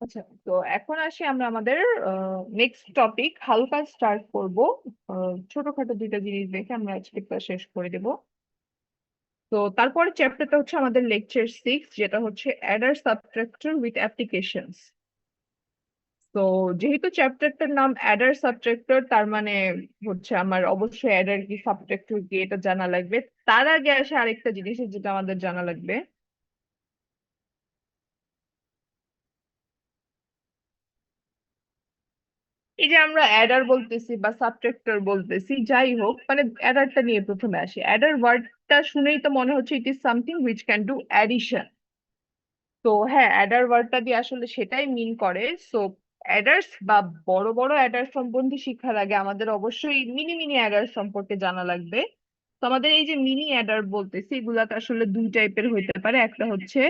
আচ্ছা, তো এখন আসি আমরা আমাদের নেক্সট টপিক হালকা স্টার্ট করব। ছোটখাটো দুইটা জিনিস দেখে আমরা আজকে ক্লাস শেষ করে দেব। তো তারপরে চ্যাপ্টারটা হচ্ছে আমাদের লেকচার 6, যেটা হচ্ছে অ্যাডার সাবট্রাক্টর উইথ অ্যাপ্লিকেশনস। তো যেহেতু চ্যাপ্টারটার নাম অ্যাডার সাবট্রাক্টর, তার মানে হচ্ছে আমার অবশ্যই অ্যাডার কি সাবট্রাক্টর কি এটা জানা লাগবে। তার আগে আসে আরেকটা জিনিস যেটা আমাদের জানা লাগবে। এই যে আমরা অ্যাডার বলতেছি বা সাবট্রাক্টর বলতেছি, যাই হোক, মানে অ্যাডারটা নিয়ে প্রথমে আসি। অ্যাডার ওয়ার্ডটা শুনেই তো মনে হচ্ছে it is something which can do addition. তো হ্যাঁ, অ্যাডার ওয়ার্ডটা দিয়ে আসলে সেটাই মিন করে। সো অ্যাডার্স বা বড় বড় অ্যাডার সম্বন্ধে শিক্ষার আগে আমাদের অবশ্যই মিনি মিনি অ্যাডার সম্পর্কে জানা লাগবে। তো আমাদের এই যে মিনি অ্যাডার বলতেছি, এগুলাতে আসলে দুই টাইপের হইতে পারে। একটা হচ্ছে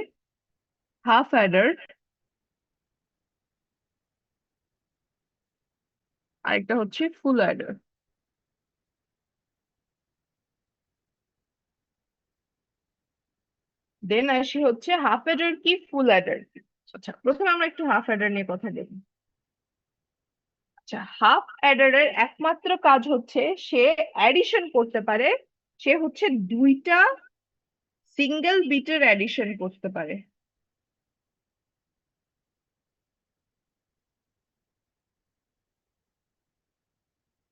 হাফ অ্যাডার, আরেকটা হচ্ছে ফুল অ্যাডার। দেন আসি হচ্ছে হাফ অ্যাডার কি, ফুল অ্যাডার কি। আচ্ছা, প্রথমে আমরা একটু হাফ অ্যাডার নিয়ে কথা দেখি। আচ্ছা, হাফ অ্যাডারের একমাত্র কাজ হচ্ছে সে অ্যাডিশন করতে পারে। সে হচ্ছে দুইটা সিঙ্গেল বিটের অ্যাডিশন করতে পারে।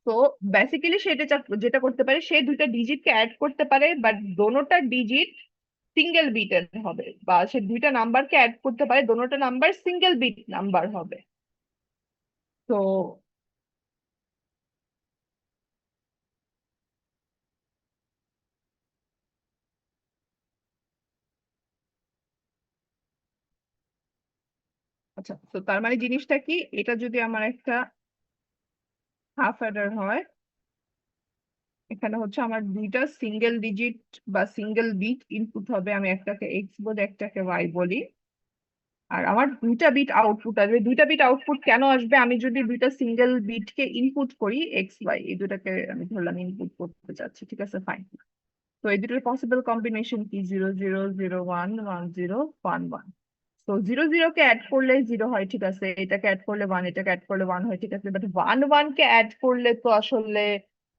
তো বেসিক্যালি সেটা যেটা করতে পারে, সে দুইটা ডিজিটকে অ্যাড করতে পারে, বাট দোনোটা ডিজিট সিঙ্গেল বিটের হবে। বা সে দুইটা নাম্বারকে অ্যাড করতে পারে, দোনোটা নাম্বার সিঙ্গেল বিট নাম্বার হবে। তো আচ্ছা, তো তার মানে জিনিসটা কি, এটা যদি আমার একটা হাফ অ্যাডার হয়, এখানে হচ্ছে আমার দুইটা সিঙ্গেল ডিজিট বা সিঙ্গেল বিট ইনপুট হবে। আমি একটাকে এক্স বলি, একটাকে ওয়াই বলি। আর আমার দুইটা বিট আউটপুট আসবে। দুইটা বিট আউটপুট কেন আসবে? আমি যদি দুইটা সিঙ্গেল বিটকে ইনপুট করি, এক্স ওয়াই এই দুটাকে আমি ধরলাম ইনপুট করতে চাচ্ছি, ঠিক আছে, ফাইন। তো এই দুটোর পসিবল কম্বিনেশন কি, 0 0 0 1 1 0 1 1। তো 0 0 কে অ্যাড করলে 0 হয়, ঠিক আছে, এটাকে অ্যাড করলে 1, এটাকে অ্যাড করলে 1 হয়, ঠিক আছে। বাট 1 1 কে অ্যাড করলে তো আসলে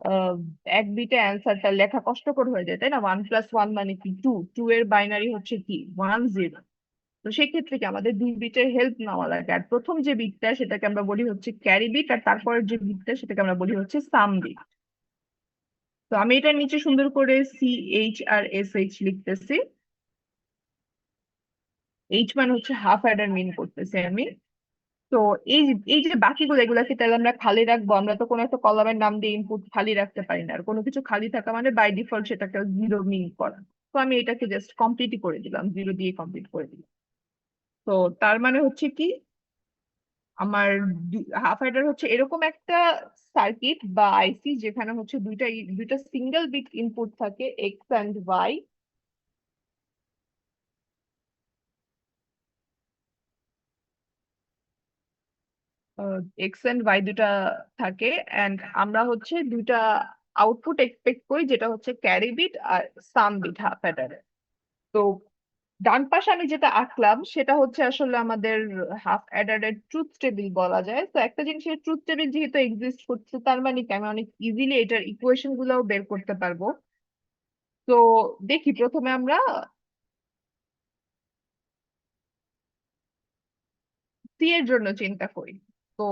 আহ, এক বিটে অ্যান্সারটা লেখা কষ্টকর হয়ে যায়, তাই না? 1 + 1 মানে কি, 2। 2 এর বাইনারি হচ্ছে কি, 1 0। তো সেক্ষেত্রে কি আমাদের দুই বিটের হেল্প নেওয়া লাগে। আর প্রথম যে বিটটা সেটাকে আমরা বলি হচ্ছে ক্যারি বিট, আর তারপরের যে বিটটা সেটাকে আমরা বলি হচ্ছে সাম বিট। তো আমি এটার নিচে সুন্দর করে CH আর SH লিখতেছি। এইচ মানে হচ্ছে হাফ অ্যাডার মিন করতেছি আমি। তো এই যে বাকিগুলো, এগুলাকে তাহলে আমরা খালি রাখবো? আমরা তো কোনো একটা কলামের নাম দিয়ে ইনপুট খালি রাখতে পারি না। আর কোনো কিছু খালি থাকা মানে বাই ডিফল্ট সেটাকে জিরো মিন করা। তো আমি এটাকে জাস্ট কমপ্লিটই করে দিলাম, 0 দিয়ে কমপ্লিট করে দিলাম। তো তার মানে হচ্ছে কি, আমার হাফ অ্যাডার হচ্ছে এরকম একটা সার্কিট বা আইসি যেখানে হচ্ছে দুইটা সিঙ্গেল বিট ইনপুট থাকে, X and Y. X and Y দুটা থাকে, এন্ড আমরা হচ্ছে দুইটা আউটপুট এক্সপেক্ট করি, যেটা হচ্ছে ক্যারি বিট আর সাম বিট হাফ অ্যাডারের। তো ডান পাশে আমি যেটা আঁকলাম সেটা হচ্ছে আসলে আমাদের হাফ অ্যাডারের ট্রুথ টেবিল বলা যায়। তো একটা জিনিসের ট্রুথ টেবিল যেহেতু এক্সিস্ট করছে, তার মানে কি আমি অনেক ইজিলি এটার ইকুয়েশন গুলাও বের করতে পারবো। তো দেখি, প্রথমে আমরা সি এর জন্য চিন্তা করি। তো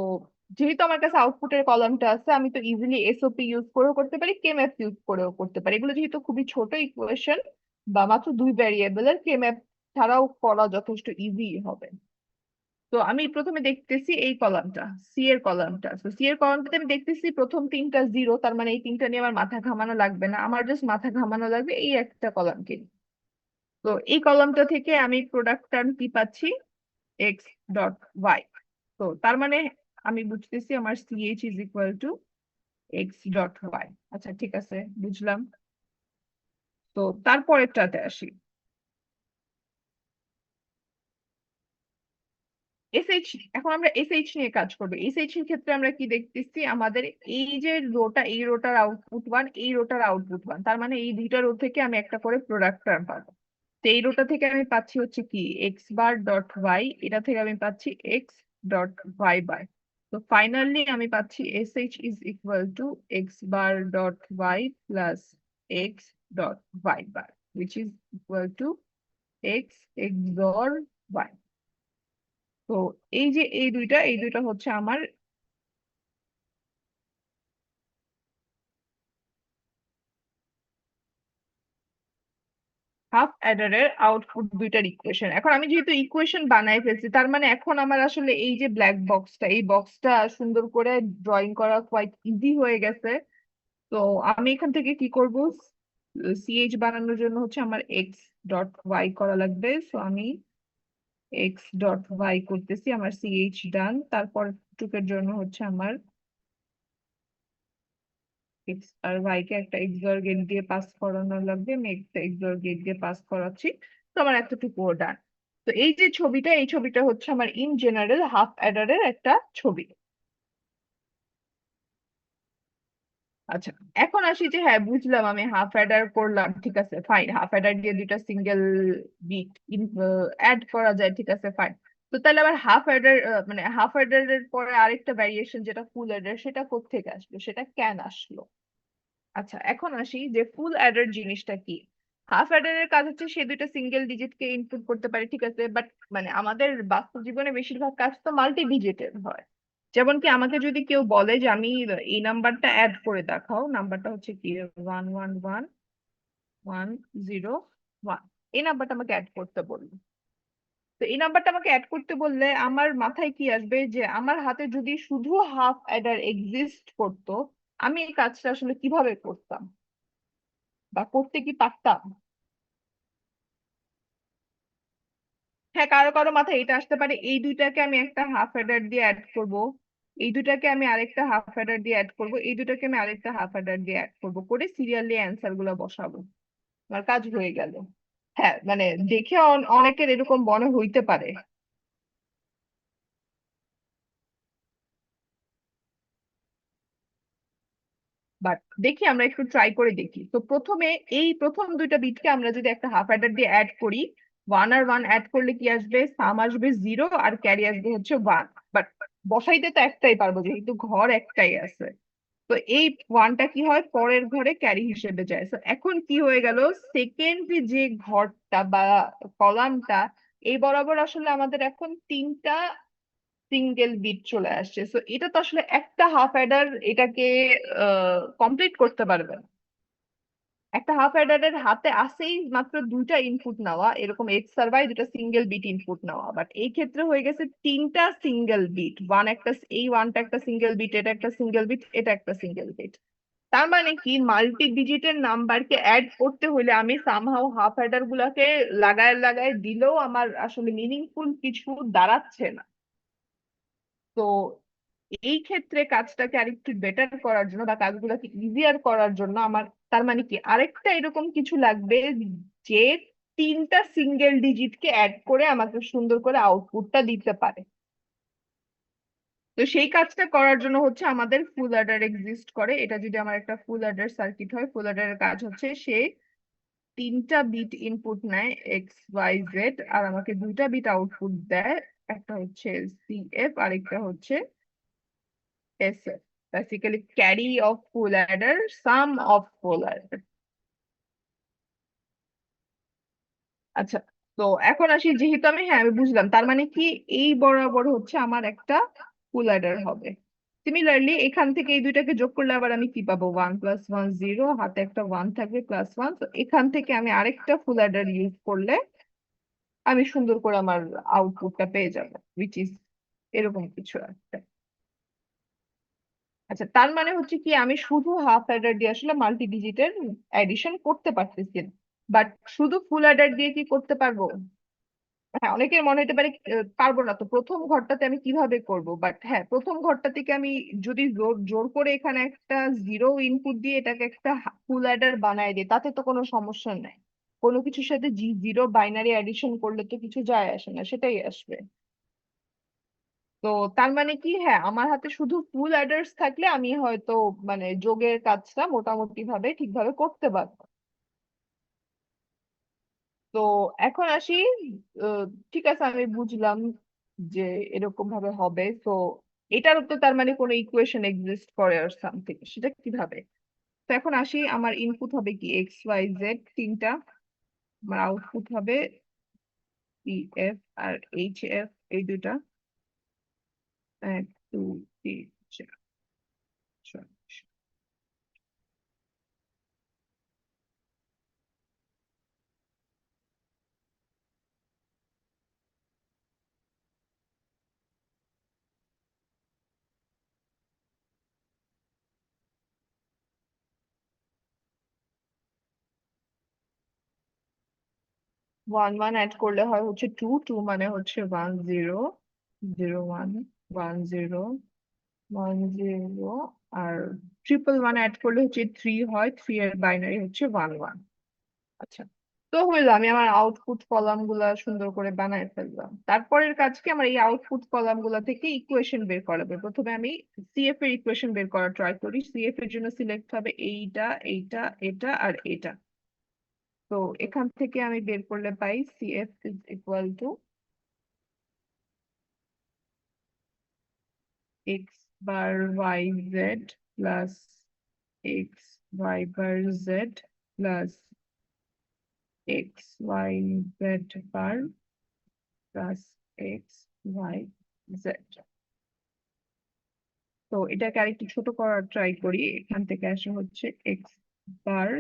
যেহেতু আমার কাছে আউটপুটের কলামটা আছে, আমি তো ইজিলি এসওপি ইউজ করেও করতে পারি, কেম্যাপ ইউজ করেও করতে পারি। এগুলো যেহেতু খুবই ছোট ইকুয়েশন বা মাত্র দুই ভ্যারিয়েবলের, কেম্যাপ ছাড়াও করা যথেষ্ট ইজি হবে। তো আমি প্রথমে দেখতেছি এই কলামটা, সি এর কলামটা। তো সি এর কলামটাতে আমি দেখতেছি প্রথম তিনটা 0, তার মানে এই তিনটা নিয়ে আমার মাথা ঘামানো লাগবে না। আমার জাস্ট মাথা ঘামানো লাগবে এই একটা কলামকে নিয়ে। তো এই কলামটা থেকে আমি প্রোডাক্ট টার্ম কি পাচ্ছি, এক্স ডট ওয়াই। তো তার মানে আমি বুঝতেছি আমার CH is equal to X dot Y. আচ্ছা, ঠিক আছে, বুঝলাম। তো তারপরেরটাতে আসি, এসএইচ। এখন আমরা এসএইচ নিয়ে কাজ করবো। এসএইচ এর ক্ষেত্রে আমরা কি দেখতেছি, আমাদের এই যে রোটা, এই রোটার আউটপুট 1, এই রোটার আউটপুট 1, তার মানে এই দুইটা রো থেকে আমি একটা করে প্রোডাক্ট টার্ম পাবো। তো এই রোটা থেকে আমি পাচ্ছি হচ্ছে কি, এক্স বার ডট ওয়াই, এটা থেকে আমি পাচ্ছি এক্স ডট ওয়াই বার। তো ফাইনালি আমি পাচ্ছি S H is equal to X bar dot Y plus X dot Y bar, which is equal to x XOR y। তো এই যে এই দুইটা হচ্ছে আমার হাফ অ্যাডারের আউটপুট দুইটার ইকুয়েশন। এখন আমি যেহেতু ইকুয়েশন বানাই ফেলছি, তার মানে এখন আমার আসলে এই যে ব্ল্যাক বক্সটা, এই বক্সটা সুন্দর করে ড্রয়িং করা কোয়াইট ইজি হয়ে গেছে। তো আমি এখান থেকে কি করব, সিএইচ বানানোর জন্য হচ্ছে আমার এক্স ডট ওয়াই করা লাগবে। সো আমি এক্স ডট ওয়াই করতেছি, আমার সিএইচ ডান। তারপর টুকের জন্য হচ্ছে আমার এক্স আর ওয়াই কে একটা এক্সঅর গেট দিয়ে পাস করানো লাগবে। আমি একটা এক্সঅর গেট দিয়ে পাস করাচ্ছি। তো আমার এতটুকু ডান। তো এই যে ছবিটা, এই ছবিটা হচ্ছে আমার ইন জেনারেল হাফ অ্যাডারের একটা ছবি। আচ্ছা, এখন আসি যে হ্যাঁ বুঝলাম, আমি হাফ অ্যাডার করলাম, ঠিক আছে ফাইন। হাফ অ্যাডার দিয়ে দুইটা সিঙ্গেল বিট অ্যাড করা যায়, ঠিক আছে ফাইন। তো তাহলে আবার হাফ অ্যাডার, মানে হাফ অ্যাডারের পরে আরেকটা ভ্যারিয়েশন যেটা ফুল অ্যাডার, সেটা কোত্থেকে আসলো, সেটা কেন আসলো? আচ্ছা, এখন আসি যে ফুল অ্যাডার জিনিসটা কি। হাফ অ্যাডার এর কাজ হচ্ছে সে দুইটা সিঙ্গেল ডিজিট কে ইনপুট করতে পারে, ঠিক আছে, বাট মানে আমাদের বাস্তব জীবনে বেশিরভাগ কাজ তো মাল্টি ডিজিটের হয়। যেমন কি আমাকে যদি কেউ বলে যে আমি এই নাম্বারটা অ্যাড করে দেখাও, নাম্বারটা হচ্ছে কি 111101, এই নাম্বারটা আমাকে অ্যাড করতে বললো। তো এই নাম্বারটা আমাকে অ্যাড করতে বললে আমার মাথায় কি আসবে, যে আমার হাতে যদি শুধু হাফ অ্যাডার এক্সিস্ট করতো, আমি এই কাজটা আসলে কিভাবে করতাম বা করতে কি পারতাম? হ্যাঁ, কারো কারো মাথায় এটা আসতে পারে, এই দুইটাকে আমি একটা হাফ হেডার দিয়ে অ্যাড করব, এই দুটাকে আমি আরেকটা হাফ হেডার দিয়ে অ্যাড করব, এই দুটাকে আমি আরেকটা হাফ হেডার দিয়ে অ্যাড করব, করে সিরিয়ালি অ্যান্সার গুলো বসাবো, আমার কাজ হয়ে গেল। হ্যাঁ, মানে দেখে অনেকের এরকম মনে হইতে পারে। বাট দেখি, আমরা একটু ট্রাই করে দেখি। তো প্রথমে এই প্রথম দুইটা বিটকে আমরা যদি একটা হাফ অ্যাডার দিয়ে অ্যাড করি, ওয়ান আর ওয়ান অ্যাড করলে কি আসবে, সাম আসবে জিরো আর ক্যারি আসবে হচ্ছে ওয়ান। বাট বসাইতে তো একটাই পারবো, যেহেতু ঘর একটাই আছে। তো এই ওয়ানটা কি হয়, পরের ঘরে ক্যারি হিসেবে যায়। তো এখন কি হয়ে গেল, সেকেন্ড যে ঘরটা বা কলামটা, এই বরাবর আসলে আমাদের এখন তিনটা সিঙ্গেল বিট চলে আসছে। তো এটা তো আসলে একটা হাফ অ্যাডার এটাকে কমপ্লিট করতে পারবে না। একটা হাফ অ্যাডারের হাতে আসেই মাত্র দুইটা ইনপুট নেওয়া, এরকম এক্স আর ওয়াই দুটা সিঙ্গেল বিট ইনপুট নেওয়া, বাট এই ক্ষেত্রে হয়ে গেছে তিনটা সিঙ্গেল বিট। ওয়ান একটা, এই ওয়ানটা একটা সিঙ্গেল বিট, এটা একটা সিঙ্গেল বিট, এটা একটা সিঙ্গেল বিট। তার মানে কি, মাল্টি ডিজিটের নাম্বারকে অ্যাড করতে হলে আমি সামহাও হাফ অ্যাডার গুলাকে লাগায় লাগায় দিলেও আমার আসলে মিনিংফুল কিছু দাঁড়াচ্ছে না। তো এই ক্ষেত্রে কাজটাকে আরেকটু বেটার করার জন্য বা কাজগুলোকে ইজিয়ার করার জন্য আমার, তার মানে কি, আরেকটা এরকম কিছু লাগবে যে তিনটা সিঙ্গেল ডিজিটকে অ্যাড করে আমাকে সুন্দর করে আউটপুটটা দিতে পারে। তো সেই কাজটা করার জন্য হচ্ছে আমাদের ফুল অ্যাডার এক্সিস্ট করে। এটা যদি আমার একটা ফুল অ্যাডার সার্কিট হয়, ফুল অ্যাডারের কাজ হচ্ছে সে তিনটা বিট ইনপুট নেয় এক্স ওয়াই জেড, আর আমাকে দুইটা বিট আউটপুট দেয়, একটা হচ্ছে সিএফ আর একটা হচ্ছে SF, basically carry of full Eder, some of full Eder. আচ্ছা, তো এখন আসি, যেহেতু আমি, হ্যাঁ আমি বুঝলাম, তার মানে কি এই বরাবর হচ্ছে আমার একটা ফুল অ্যাডার হবে। সিমিলারলি এখান থেকে এই দুইটাকে যোগ করলে আবার আমি কি পাবো, 1 + 1 0, হাতে একটা ওয়ান থাকবে +1। তো এখান থেকে আমি আরেকটা ফুল অ্যাডার ইউজ করলে আমি সুন্দর করে আমার আউটপুটটা পেয়ে যাবো, উইচ ইজ এরকম কিছু একটা। আচ্ছা, তার মানে হচ্ছে কি, আমি শুধু হাফ অ্যাডার দিয়ে আসলে মাল্টি ডিজিটের এডিশন করতে পারতেছি না, বাট শুধু ফুল অ্যাডার দিয়ে কি করতে পারবো? হ্যাঁ, অনেকের মনে হতে পারে পারবো না, তো প্রথম ঘরটাতে আমি কিভাবে করব? বাট হ্যাঁ, প্রথম ঘরটা থেকে আমি যদি জোর জোর করে এখানে একটা জিরো ইনপুট দিয়ে এটাকে একটা ফুল অ্যাডার বানায় দিই, তাতে তো কোনো সমস্যা নাই। কোনো কিছুর সাথে জিরো বাইনারি অ্যাডিশন করলে তো কিছু যায় আসে না, সেটাই আসবে। তো তার মানে কি, হ্যাঁ আমার হাতে শুধু ফুল অ্যাডার্স থাকলে আমি হয়তো মানে যোগের কাজটা মোটামুটি ভাবে ঠিকভাবে করতে পারবো। তো এখন আসি, আহ, ঠিক আছে আমি বুঝলাম। যে এরকম ভাবে হবে, তো এটারও তো তার মানে কোনো ইকুয়েশন এক্সিস্ট করে আর সামথিং, সেটা কিভাবে? তো এখন আসি, আমার ইনপুট হবে কি এক্স ওয়াই জেড তিনটা, আমার আউটপুট হবে P F R H F, এই দুটা। এক দুই তিন চার ছয়, 1 1 অ্যাড করলে হয় হচ্ছে 2 2 মানে হচ্ছে 1 0 0 1 1 0 1 0, আর 1 1 অ্যাড করলে হচ্ছে 3 হয়, 3 এর বাইনারি হচ্ছে 1 1। আচ্ছা, তো হইলো, আমি আমার আউটপুট কলাম গুলা সুন্দর করে বানায় ফেললাম। তারপরের কাজ কি, আমার এই আউটপুট কলাম গুলা থেকে ইকুয়েশন বের করাবে। প্রথমে আমি সিএফ এর ইকুয়েশন বের করার ট্রাই করি। সিএফ এর জন্য সিলেক্ট হবে এইটা, এইটা, এটা আর এটা। তো এখান থেকে আমি বের করলে পাই CF is equal to X bar Y Z plus X Y bar Z plus X Y Z bar plus X Y Z. তো এটাকে আরেকটু ছোট করার ট্রাই করি। এখান থেকে আসে হচ্ছে x bar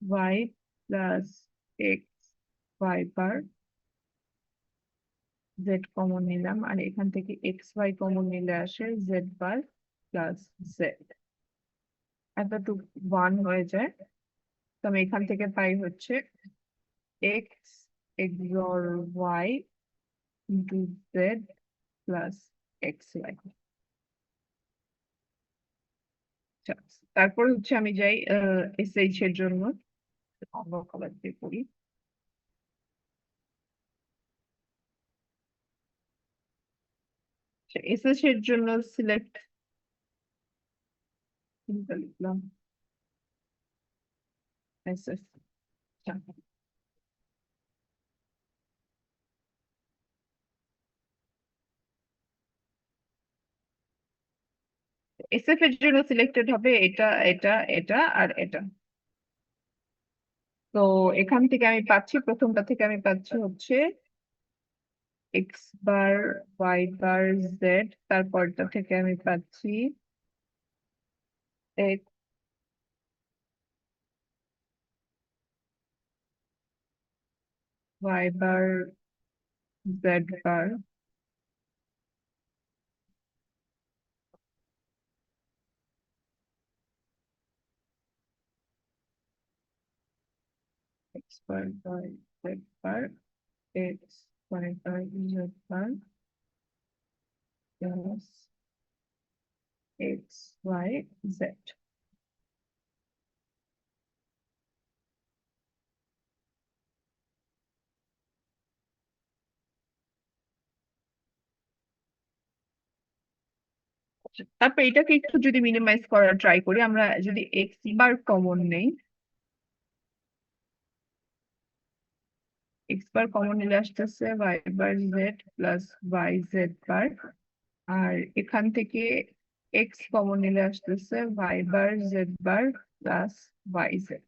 Y plus X Y bar Z common নিলাম, আর এখান থেকে এক্স ওয়াই কমন নিলে আসে জেড বার প্লাস জেড, এতটুকু 1 হয়ে যায়। তো আমি এখান থেকে পাই হচ্ছে X XOR Y into Z plus X Y. তারপর হচ্ছে আমি যাই এসএইচ এর জন্য, অন্য কালার দিয়ে করি। এসএইচ এর জন্য সিলেক্ট লিখলাম এসএস। এসএফ এর জন্য সিলেক্টেড হবে এটা, এটা, এটা আর এটা। তো এখান থেকে আমি পাচ্ছি, প্রথমটা থেকে আমি পাচ্ছি হচ্ছে x bar Y bar Z, তারপরটা থেকে আমি পাচ্ছি x Y bar Z bar x Y bar Z bar x Y bar Z bar plus X Y Z. তারপর এটাকে একটু যদি মিনিমাইজ করার ট্রাই করি, আমরা যদি এক্স বার কমন নেই, এক্স বার কমন নিলে আসতেছে Y bar Z plus Y Z বার, আর এখান থেকে এক্স কমন নিলে আসতেছে Y bar Z bar plus Y Z.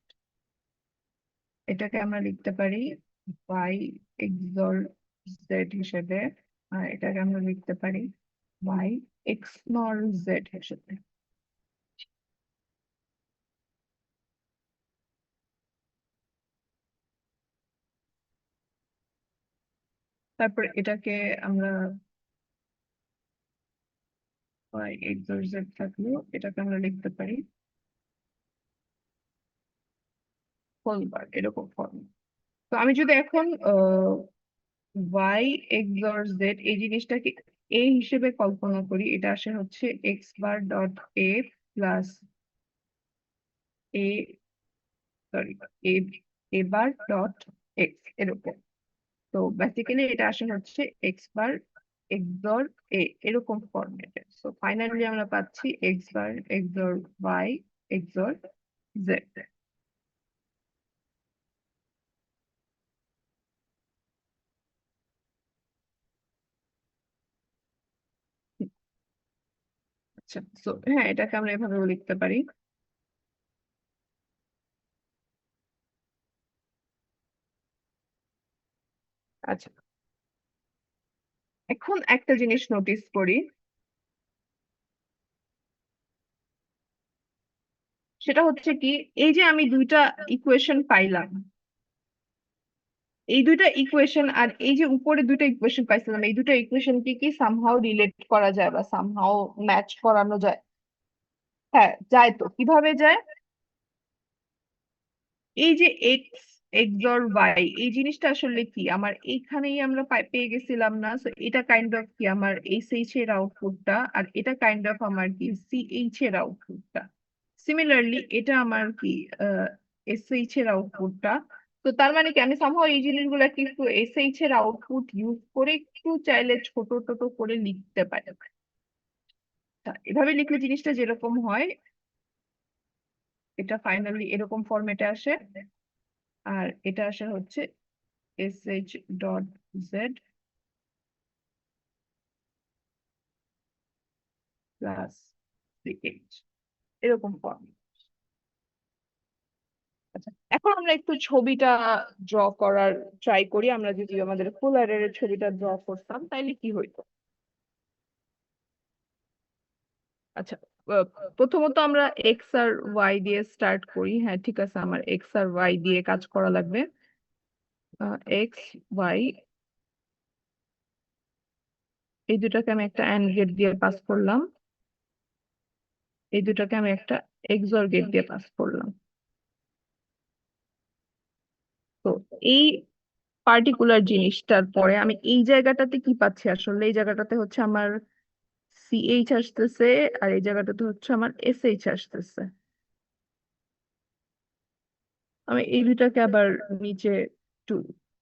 এটাকে আমরা লিখতে পারি ওয়াই এক্সর জেড হিসেবে, আর এটাকে আমরা লিখতে পারি ওয়াই এক্স নর জেড হিসেবে। তারপর এটাকে আমরা ওয়াই এক্সর জেড থাকলেও এটাকে আমরা লিখতে পারি হোল বার, এরকম ফর্ম। তো আমি যদি এখন ওয়াই এক্সর জেড এই জিনিসটাকে এ হিসেবে কল্পনা করি, এটা আসে হচ্ছে x bar dot A plus A, sorry, A A bar dot x, এরকম। তো বেসিক্যালি এটা আসে হচ্ছে এক্স বার এক্সর এ, এরকম ফরম্যাটে। সো ফাইনালি আমরা পাচ্ছি x bar XOR Y XOR Z. আচ্ছা, তো হ্যাঁ, এটাকে আমরা এভাবেও লিখতে পারি। আচ্ছা, এখন একটা জিনিস নোটিস করি, সেটা হচ্ছে কি, এই যে আমি দুইটা ইকুয়েশন পাইলাম, এই দুইটা ইকুয়েশন আর এই যে উপরে দুইটা ইকুয়েশন পাইছিলাম, এই দুটো ইকুয়েশন কি কি সামহাও রিলেট করা যায় বা সামহাও ম্যাচ করানো যায়? হ্যাঁ যায়। তো কিভাবে যায়? এই যে এক্স এক্স অর ওয়াই, এই জিনিসটা আসলে কি আমার এইখানেই আমরা পেয়ে গেছিলাম না? তো এটা কাইন্ড অফ কি আমার এইচ এর আউটপুটটা, আর এটা কাইন্ড অফ আমার কি সিএইচ এর আউটপুটটা। সিমিলারলি এটা আমার কি এসএইচ এর আউটপুটটা। তো তার মানে কি আমি সামহাও এই জিনিসগুলো কিন্তু এসএইচ এর আউটপুট ইউজ করে একটু চাইলে ছোট ছোট করে লিখতে পারি। তা এভাবে লিখলে জিনিসটা যেরকম হয়, এটা ফাইনালি এরকম ফরম্যাটে আসে। আর এটা আসে হচ্ছে SH dot Z plus CH, এরকম ফর্ম। আচ্ছা, এখন আমরা একটু ছবিটা ড্র করার ট্রাই করি। আমরা যদি আমাদের ফুল অ্যারের ছবিটা ড্র করতাম তাইলে কি হইতো? আচ্ছা, আহ, প্রথমত আমরা এক্স আর ওয়াই দিয়ে স্টার্ট করি। হ্যাঁ ঠিক আছে, আমার এক্স আর ওয়াই দিয়ে কাজ করা লাগবে। এক্স ওয়াই, এই দুটাকে আমি একটা অ্যান্ড গেট দিয়ে পাস করলাম, এই দুটাকে আমি একটা এক্সঅর গেট দিয়ে পাস করলাম। তো এই পার্টিকুলার জিনিসটার পরে আমি এই জায়গাটাতে কি পাচ্ছি? আসলে এই জায়গাটাতে হচ্ছে আমার সিএইচ আসতেছে, আর এই জায়গাটাতে হচ্ছে আমার এসএইচ আসতেছে। আমি এই দুটাকে আবার নিচে একটু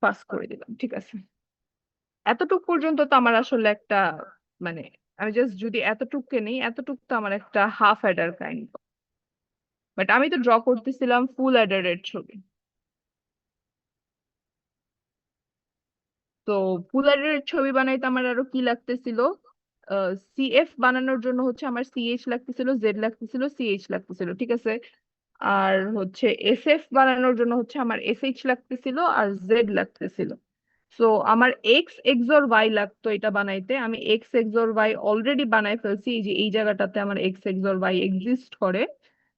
পাস করে দিলাম, ঠিক আছে। এতটুক পর্যন্ত তো আমার আসলে একটা, মানে আমি জাস্ট যদি এতটুককে নেই, এতটুক তো আমার একটা হাফ অ্যাডার কাইন্ড। বাট আমি তো ড্র করতেছিলাম ফুল অ্যাডারের ছবি। তো ফুল অ্যাডারের ছবি বানাইতে আমার আরো কি লাগতেছিল? সিএফ বানানোর জন্য হচ্ছে আমার সিএইচ লাগতেছিল, জেড লাগতেছিল, সিএইচ লাগতেছিল, ঠিক আছে। আর হচ্ছে এসএফ বানানোর জন্য হচ্ছে আমার এসএইচ লাগতেছিল আর জেড লাগতেছিল। সো আমার এক্স এক্সর ওয়াই লাগতো এটা বানাইতে। আমি এক্স এক্সর ওয়াই অলরেডি বানাই ফেলছি, এই যে এই জায়গাটাতে আমার এক্স এক্সর ওয়াই এক্সিস্ট করে।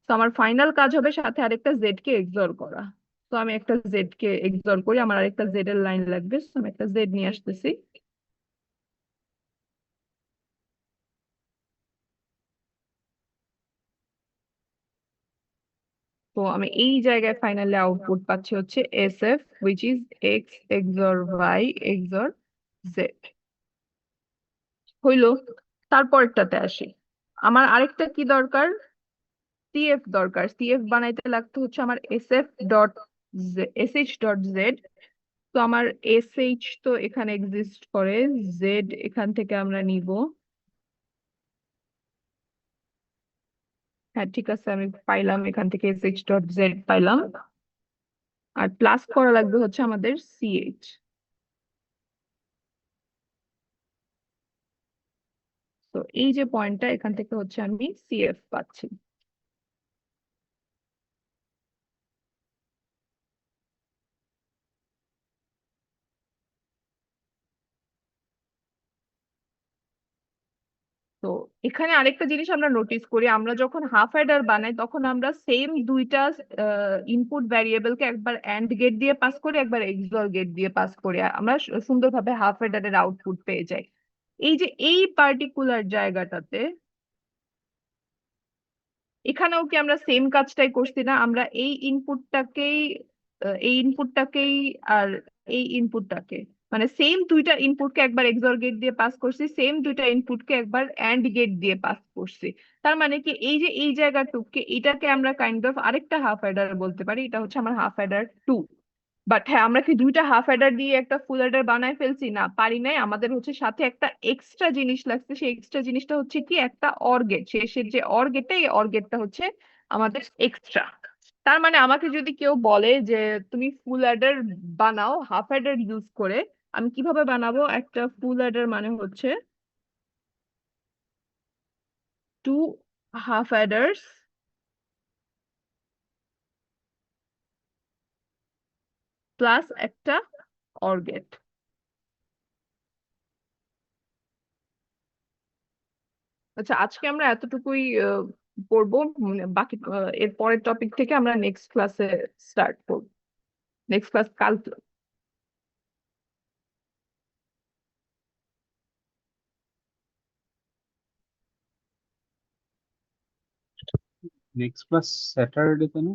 তো আমার ফাইনাল কাজ হবে সাথে আরেকটা জেড কে এক্সর করা। তো আমি একটা জেড কে এক্সর করি, আমার আরেকটা জেড এর লাইন লাগবে, তো আমি একটা জেড নিয়ে আসতেছি। তো আমি এই জায়গায় ফাইনালি আউটপুট পাচ্ছি হচ্ছে S F, which is X XOR Y XOR Z. হইলো। তারপরটাতে আসি, আমার আরেকটা কি দরকার? সিএফ দরকার। সিএফ বানাইতে লাগতো হচ্ছে আমার S F dot SH dot Z. তো আমার এসএইচ তো এখানে এক্সিস্ট করে, জেড এখান থেকে আমরা নিব। হ্যাঁ ঠিক আছে, আমি পাইলাম এখান থেকে এসএইচ ডট জেড পাইলাম। আর প্লাস করা লাগবে হচ্ছে আমাদের সিএইচ। তো এই যে পয়েন্টটা, এখান থেকে হচ্ছে আমি সিএফ পাচ্ছি। তো এখানে আরেকটা জিনিস আমরা নোটিস করি, আমরা যখন হাফ অ্যাডার বানাই তখন আমরা সেম দুইটা ইনপুট ভ্যারিয়েবলকে একবার অ্যান্ড গেট দিয়ে পাস করি, একবার এক্সঅর গেট দিয়ে পাস করি, আর আমরা সুন্দরভাবে হাফ অ্যাডারের আউটপুট পেয়ে যাই। এই যে এই পার্টিকুলার জায়গাটাতে, এখানেও কি আমরা সেম কাজটাই করছি না? আমরা এই ইনপুটটাকেই আর এই ইনপুটটাকে, মানে সেম দুইটা ইনপুটকে একবার এক্সঅর গেট দিয়ে পাস করছি, সেম দুইটা ইনপুটকে একবার অ্যান্ড গেট দিয়ে পাস করছি। তার মানে কি এই যে এই জায়গাটুককে, এটাকে আমরা কাইন্ড অফ আরেকটা হাফ অ্যাডার বলতে পারি, এটা হচ্ছে আমার হাফ অ্যাডার টু। বাট হ্যাঁ, আমরা কি দুইটা হাফ অ্যাডার দিয়ে একটা ফুল অ্যাডার বানায় ফেলছি? না, পারি নাই। আমাদের হচ্ছে সাথে একটা এক্সট্রা জিনিস লাগছে, সেই এক্সট্রা জিনিসটা হচ্ছে কি একটা অর গেট। শেষের যে অর গেটটা, এই অর গেটটা হচ্ছে আমাদের এক্সট্রা। তার মানে আমাকে যদি কেউ বলে যে তুমি ফুল অ্যাডার বানাও হাফ অ্যাডার ইউজ করে, আমি কিভাবে বানাবো? একটা ফুল অ্যাডার মানে হচ্ছে টু হাফ অ্যাডার্স প্লাস একটা অর গেট। আচ্ছা, আজকে আমরা এতটুকুই পড়বো। বাকি এর পরের টপিক থেকে আমরা নেক্সট ক্লাসে স্টার্ট করবো। নেক্সট ক্লাস কাল। নেক্সট ক্লাস স্যাটারডে তে না?